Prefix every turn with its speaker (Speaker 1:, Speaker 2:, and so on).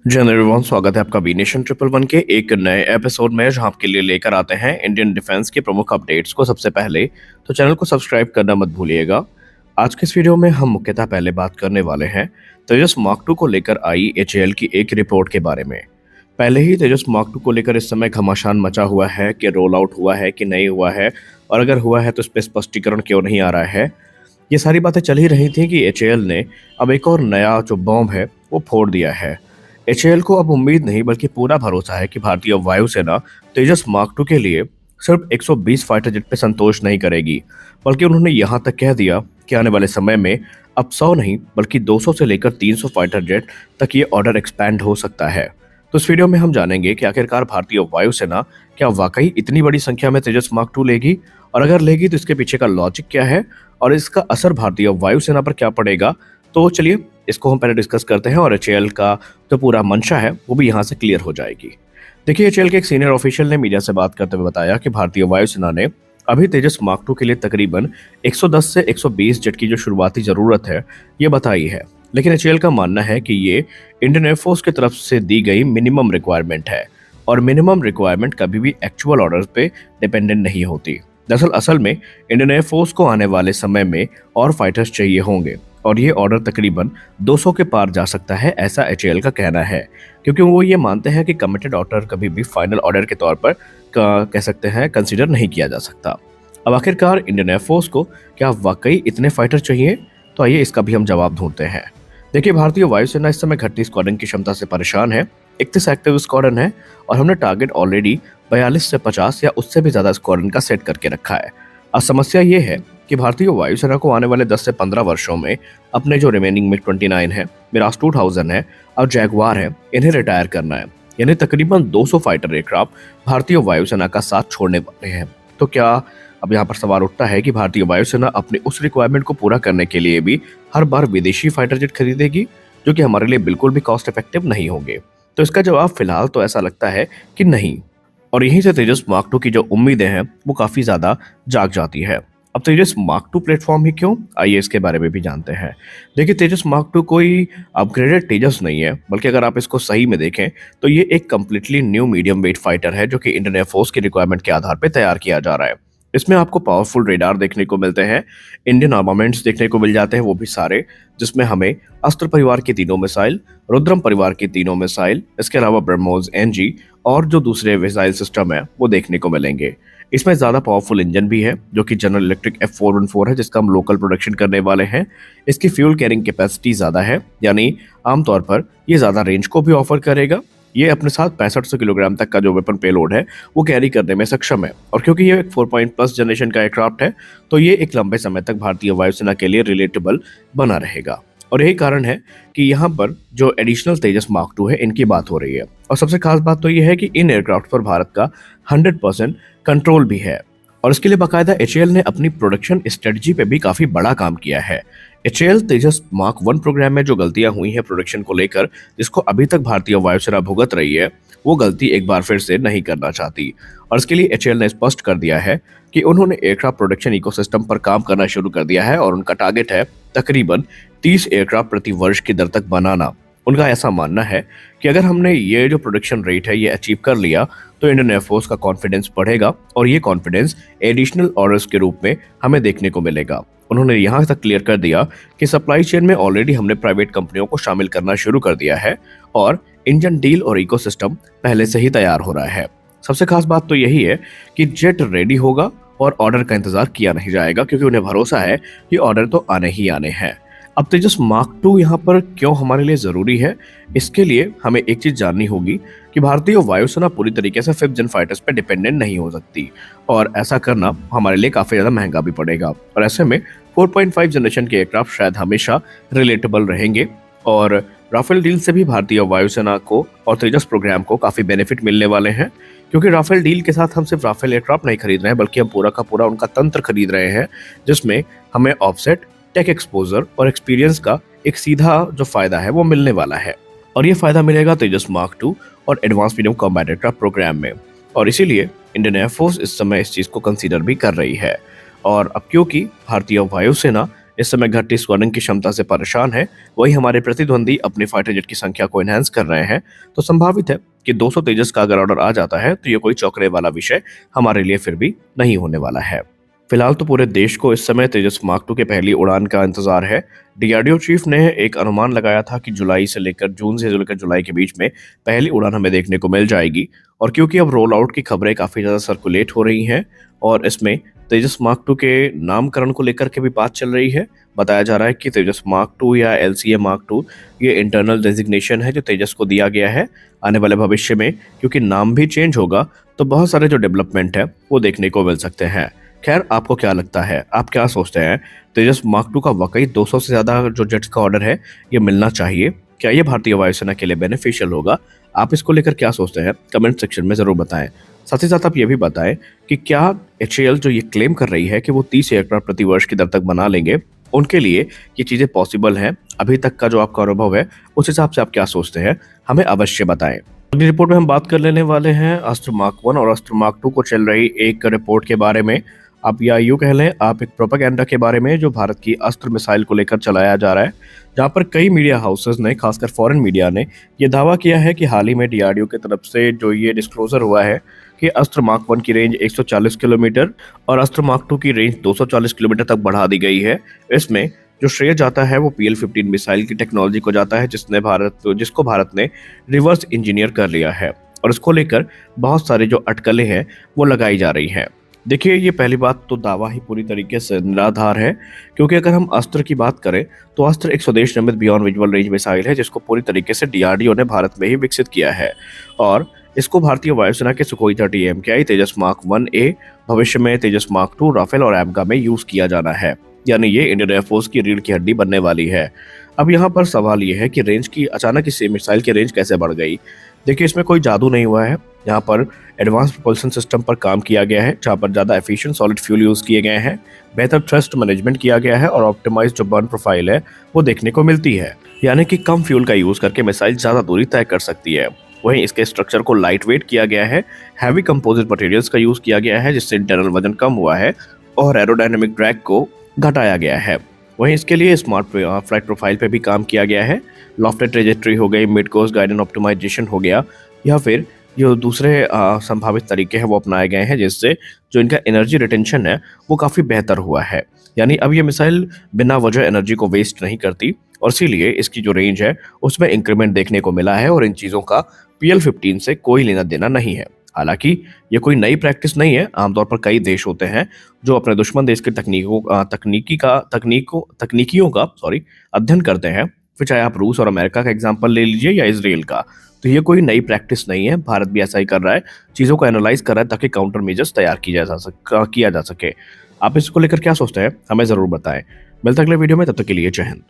Speaker 1: जय एवरीवन, स्वागत है आपका बी नेशन 111 के एक नए एपिसोड में, जहां आपके लिए लेकर आते हैं इंडियन डिफेंस के प्रमुख अपडेट्स को सबसे पहले। तो चैनल को सब्सक्राइब करना मत भूलिएगा। आज के इस वीडियो में हम मुख्यतः पहले बात करने वाले हैं तेजस मार्क 2 को लेकर आई एचएएल की एक रिपोर्ट के बारे में। पहले ही तेजस मार्क 2 को लेकर इस समय घमासान मचा हुआ है कि रोल आउट हुआ है कि नहीं हुआ है, और अगर हुआ है तो इस पर स्पष्टीकरण क्यों नहीं आ रहा है। ये सारी बातें चल ही रही थी कि एचएएल ने अब एक और नया जो बॉम्ब है वो फोड़ दिया है। एचएएल को अब उम्मीद नहीं बल्कि पूरा भरोसा है कि भारतीय वायुसेना तेजस मार्क 2 के लिए सिर्फ 120 फाइटर जेट पे संतोष नहीं करेगी, बल्कि उन्होंने यहां तक कह दिया कि आने वाले समय में अब 100 नहीं बल्कि 200 से लेकर 300 फाइटर जेट तक ये ऑर्डर एक्सपैंड हो सकता है। तो इस वीडियो में हम जानेंगे कि आखिरकार भारतीय वायुसेना क्या वाकई इतनी बड़ी संख्या में तेजस मार्क 2 लेगी, और अगर लेगी तो इसके पीछे का लॉजिक क्या है और इसका असर भारतीय वायुसेना पर क्या पड़ेगा। तो चलिए इसको हम पहले डिस्कस करते हैं, और एचएएल का जो पूरा मंशा है वो भी यहाँ से क्लियर हो जाएगी। देखिए, एचएएल के एक सीनियर ऑफिशियल ने मीडिया से बात करते हुए बताया कि भारतीय वायुसेना ने अभी तेजस मार्क 2 के लिए तकरीबन 110 से 120 जेट की जो शुरुआती जरूरत है ये बताई है, लेकिन एचएएल का मानना है कि ये इंडियन एयरफोर्स की तरफ से दी गई मिनिमम रिक्वायरमेंट है, और मिनिमम रिक्वायरमेंट कभी भी एक्चुअल ऑर्डर पे डिपेंडेंट नहीं होती। दरअसल असल में इंडियन एयरफोर्स को आने वाले समय में और फाइटर्स चाहिए होंगे, और ये ऑर्डर तकरीबन 200 के पार जा सकता है, ऐसा एचएएल का कहना है, क्योंकि वो ये मानते हैं कि कमिटेड ऑर्डर कभी भी फाइनल ऑर्डर के तौर पर कह सकते हैं कंसीडर नहीं किया जा सकता। अब आखिरकार इंडियन एयरफोर्स को क्या वाकई इतने फाइटर चाहिए? तो आइए इसका भी हम जवाब ढूंढते हैं। देखिए, भारतीय वायुसेना इस समय घटती स्क्वाड्रन की क्षमता से परेशान है। 31 एक्टिव स्क्वाड्रन है, और हमने टारगेट ऑलरेडी 42 से 50 या उससे भी ज्यादा स्क्वाड्रन का सेट करके रखा है। अब समस्या ये है कि भारतीय वायुसेना को आने वाले 10 से 15 वर्षों में अपने जो रिमेनिंग मिग 29 है, मिराज 2000 है और जैगवार है, इन्हें रिटायर करना है। यानी तकरीबन 200 फाइटर एयरक्राफ्ट भारतीय वायुसेना का साथ छोड़ने वाले हैं। तो क्या अब यहाँ पर सवाल उठता है कि भारतीय वायुसेना अपने उस रिक्वायरमेंट को पूरा करने के लिए भी हर बार विदेशी फाइटर जेट खरीदेगी, जो कि हमारे लिए बिल्कुल भी कॉस्ट इफेक्टिव नहीं होंगे? तो इसका जवाब फिलहाल तो ऐसा लगता है कि नहीं, और यहीं से तेजस मार्क 2 की जो उम्मीदें हैं वो काफी ज्यादा जाग जाती है। अब तेजस मार्क 2 प्लेटफॉर्म ही क्यों, आइए इसके बारे में भी जानते हैं। देखिए, तेजस मार्क 2 कोई अपग्रेडेड तेजस नहीं है, बल्कि अगर आप इसको सही में देखें तो ये एक completely new medium wait fighter है, जो कि इंडियन एयरफोर्स की रिक्वायरमेंट के आधार पर तैयार किया जा रहा है। इसमें आपको पावरफुल रेडार देखने को मिलते हैं, इंडियन आर्मामेंट्स देखने को मिल जाते हैं, वो भी सारे, जिसमें हमें अस्त्र परिवार की तीनों मिसाइल, रुद्रम परिवार की तीनों मिसाइल, इसके अलावा ब्रह्मोस एनजी और जो दूसरे मिसाइल सिस्टम है वो देखने को मिलेंगे। इसमें ज़्यादा पावरफुल इंजन भी है, जो कि जनरल इलेक्ट्रिक F414 है, जिसका हम लोकल प्रोडक्शन करने वाले हैं। इसकी फ्यूल कैरिंग कैपेसिटी ज़्यादा है, यानी आमतौर पर ये ज़्यादा रेंज को भी ऑफर करेगा। ये अपने साथ 6500 किलोग्राम तक का जो वेपन पेलोड है वो कैरी करने में सक्षम है, और क्योंकि ये एक 4+ जनरेशन का एयरक्राफ्ट है तो ये एक लंबे समय तक भारतीय वायुसेना के लिए रिलेटेबल बना रहेगा। और यही कारण है कि यहाँ पर जो एडिशनल तेजस मार्क 2 है इनकी बात हो रही है, और सबसे खास बात तो ये है कि इन एयरक्राफ्ट पर भारत का 100% कंट्रोल भी है, और इसके लिए बाकायदा एचएएल ने अपनी प्रोडक्शन स्ट्रेटजी पे भी काफी बड़ा काम किया है। एचएएल तेजस मार्क 1 प्रोग्राम में जो गलतियां हुई हैं प्रोडक्शन को लेकर, जिसको अभी तक भारतीय वायुसेना भुगत रही है, वो गलती एक बार फिर से नहीं करना चाहती, और इसके लिए एचएएल ने स्पष्ट कर दिया है कि उन्होंने एयरक्राफ्ट प्रोडक्शन इकोसिस्टम पर काम करना शुरू कर दिया है, और उनका टारगेट है तकरीबन 30 एयरक्राफ्ट प्रति वर्ष की दर तक बनाना। उनका ऐसा मानना है कि अगर हमने ये जो प्रोडक्शन रेट है ये अचीव कर लिया तो इंडियन एयरफोर्स का कॉन्फिडेंस बढ़ेगा, और ये कॉन्फिडेंस एडिशनल ऑर्डर्स के रूप में हमें देखने को मिलेगा। उन्होंने यहाँ तक क्लियर कर दिया कि सप्लाई चेन में ऑलरेडी हमने प्राइवेट कंपनियों को शामिल करना शुरू कर दिया है, और इंजन डील और इकोसिस्टम पहले से ही तैयार हो रहा है। सबसे खास बात तो यही है कि जेट रेडी होगा और ऑर्डर का इंतजार किया नहीं जाएगा, क्योंकि उन्हें भरोसा है कि ऑर्डर तो आने ही आने हैं। अब तेजस मार्क 2 यहाँ पर क्यों हमारे लिए ज़रूरी है, इसके लिए हमें एक चीज़ जाननी होगी कि भारतीय वायुसेना पूरी तरीके से 5th जन फाइटर्स पे डिपेंडेंट नहीं हो सकती, और ऐसा करना हमारे लिए काफ़ी ज़्यादा महंगा भी पड़ेगा। और ऐसे में 4.5 जनरेशन के एयरक्राफ्ट शायद हमेशा रिलेटेबल रहेंगे, और राफेल डील से भी भारतीय वायुसेना को और तेजस प्रोग्राम को काफ़ी बेनिफिट मिलने वाले हैं, क्योंकि राफेल डील के साथ हम सिर्फ राफेल एयरक्राफ्ट नहीं खरीद रहे हैं, बल्कि हम पूरा का पूरा उनका तंत्र खरीद रहे हैं, जिसमें हमें ऑफसेट, टेक एक्सपोजर और एक्सपीरियंस का एक सीधा जो फायदा है वो मिलने वाला है, और ये फायदा मिलेगा तेजस मार्क 2 और advance medium combat aircraft programme में। और इसीलिए इंडियन एयरफोर्स इस समय इस चीज़ को कंसीडर भी कर रही है। और अब क्योंकि भारतीय वायुसेना इस समय घटती स्वर्णिंग की क्षमता से परेशान है, वही हमारे प्रतिद्वंदी अपनी फाइटर जेट की संख्या को एनहांस कर रहे हैं। तो संभावित है कि 200 तेजस का अगर ऑर्डर आ जाता है तो ये कोई चौंकने वाला विषय हमारे लिए फिर भी नहीं होने वाला है। फिलहाल तो पूरे देश को इस समय तेजस मार्क 2 के पहली उड़ान का इंतजार है। डीआरडीओ चीफ ने एक अनुमान लगाया था कि जून से लेकर जुलाई के बीच में पहली उड़ान हमें देखने को मिल जाएगी। और क्योंकि अब रोल आउट की खबरें काफी ज्यादा सर्कुलेट हो रही हैं और इसमें तेजस मार्क 2 के नामकरण को लेकर के भी बात चल रही है। बताया जा रहा है कि तेजस मार्क 2 या एलसीए मार्क 2 ये इंटरनल डेजिग्नेशन है जो तेजस को दिया गया है। आने वाले भविष्य में क्योंकि नाम भी चेंज होगा तो बहुत सारे जो डेवलपमेंट है वो देखने को मिल सकते हैं। खैर, आपको क्या लगता है, आप क्या सोचते हैं, तेजस मार्क 2 का वाकई 200 से ज्यादा जो जेट्स का ऑर्डर है ये मिलना चाहिए? क्या ये भारतीय वायुसेना के लिए बेनिफिशियल होगा? आप इसको लेकर क्या सोचते हैं, कमेंट सेक्शन में जरूर बताएं। साथ ही साथ आप ये भी बताएं कि क्या एचएएल जो ये क्लेम कर रही है कि वो 30 एयरक्राफ्ट प्रति वर्ष की दर तक बना लेंगे, उनके लिए ये चीजें पॉसिबल हैं? अभी तक का जो आपका अनुभव है उस हिसाब से आप क्या सोचते हैं, हमें अवश्य बताएं। अगली रिपोर्ट में हम बात कर लेने वाले हैं अस्त्र मार्क 1 और अस्त्र मार्क 2 को चल रही एक रिपोर्ट के बारे में। आप या यूं कह लें, आप एक प्रोपेगेंडा के बारे में जो भारत की अस्त्र मिसाइल को लेकर चलाया जा रहा है, जहां पर कई मीडिया हाउसेस ने, खासकर फॉरेन मीडिया ने, ये दावा किया है कि हाल ही में डीआरडीओ की तरफ से जो ये डिस्क्लोजर हुआ है कि अस्त्र मार्क 1 की रेंज 140 किलोमीटर और अस्त्र मार्क 2 की रेंज 240 किलोमीटर तक बढ़ा दी गई है। इसमें जो श्रेय जाता है वो PL-15 मिसाइल की टेक्नोलॉजी को जाता है जिसको भारत ने रिवर्स इंजीनियर कर लिया है और इसको लेकर बहुत सारे जो अटकलें हैं वो लगाई जा रही हैं। देखिए, ये पहली बात तो दावा ही पूरी तरीके से निराधार है, क्योंकि अगर हम अस्त्र की बात करें तो अस्त्र एक स्वदेश निर्मित बियॉन्ड विजुअल रेंज मिसाइल है जिसको पूरी तरीके से डीआरडीओ ने भारत में ही विकसित किया है और इसको भारतीय वायुसेना के सुखोई 30 MKI तेजस मार्क 1A, भविष्य में तेजस मार्क 2, राफेल और एमका में यूज किया जाना है। यानी ये इंडियन एयरफोर्स की रीढ़ की हड्डी बनने वाली है। अब यहाँ पर सवाल ये है कि रेंज की अचानक इस मिसाइल की रेंज कैसे बढ़ गई? देखिए, इसमें कोई जादू नहीं हुआ है। यहाँ पर एडवांस प्रोपल्शन सिस्टम पर काम किया गया है, जहाँ पर ज़्यादा एफिशिएंट सॉलिड फ्यूल यूज़ किए गए हैं, बेहतर थ्रस्ट मैनेजमेंट किया गया है और ऑप्टिमाइज जो बर्न प्रोफाइल है वो देखने को मिलती है। यानी कि कम फ्यूल का यूज़ करके मिसाइल ज़्यादा दूरी तय कर सकती है। वहीं इसके स्ट्रक्चर को लाइट वेट किया गया है, हैवी कंपोजिट मटेरियल्स का यूज़ किया गया है जिससे इंटरनल वजन कम हुआ है और एरोडायनेमिक ड्रैग को घटाया गया है। वहीं इसके लिए स्मार्ट फ्लाइट प्रोफाइल पे भी काम किया गया है। लॉफ्टेड ट्रेजेक्टरी हो गई, मिड कोर्स गाइडेंस ऑप्टिमाइजेशन हो गया, या फिर जो दूसरे संभावित तरीके हैं वो अपनाए गए हैं जिससे जो इनका एनर्जी रिटेंशन है वो काफ़ी बेहतर हुआ है। यानी अब ये मिसाइल बिना वजह एनर्जी को वेस्ट नहीं करती और इसीलिए इसकी जो रेंज है उसमें इंक्रीमेंट देखने को मिला है और इन चीज़ों का PL-15 से कोई लेना देना नहीं है। हालांकि ये कोई नई प्रैक्टिस नहीं है। आमतौर पर कई देश होते हैं जो अपने दुश्मन देश की तकनीकियों का अध्ययन करते हैं। फिर चाहे आप रूस और अमेरिका का एग्जांपल ले लीजिए या इसराइल का, तो ये कोई नई प्रैक्टिस नहीं है। भारत भी ऐसा ही कर रहा है, चीज़ों को एनालाइज कर रहा है ताकि काउंटर मेजर्स तैयार किया जा सके। आप इसको लेकर क्या सोचते हैं, हमें ज़रूर बताएं। मिलते हैं अगले वीडियो में, तब तक के लिए जय हिंद।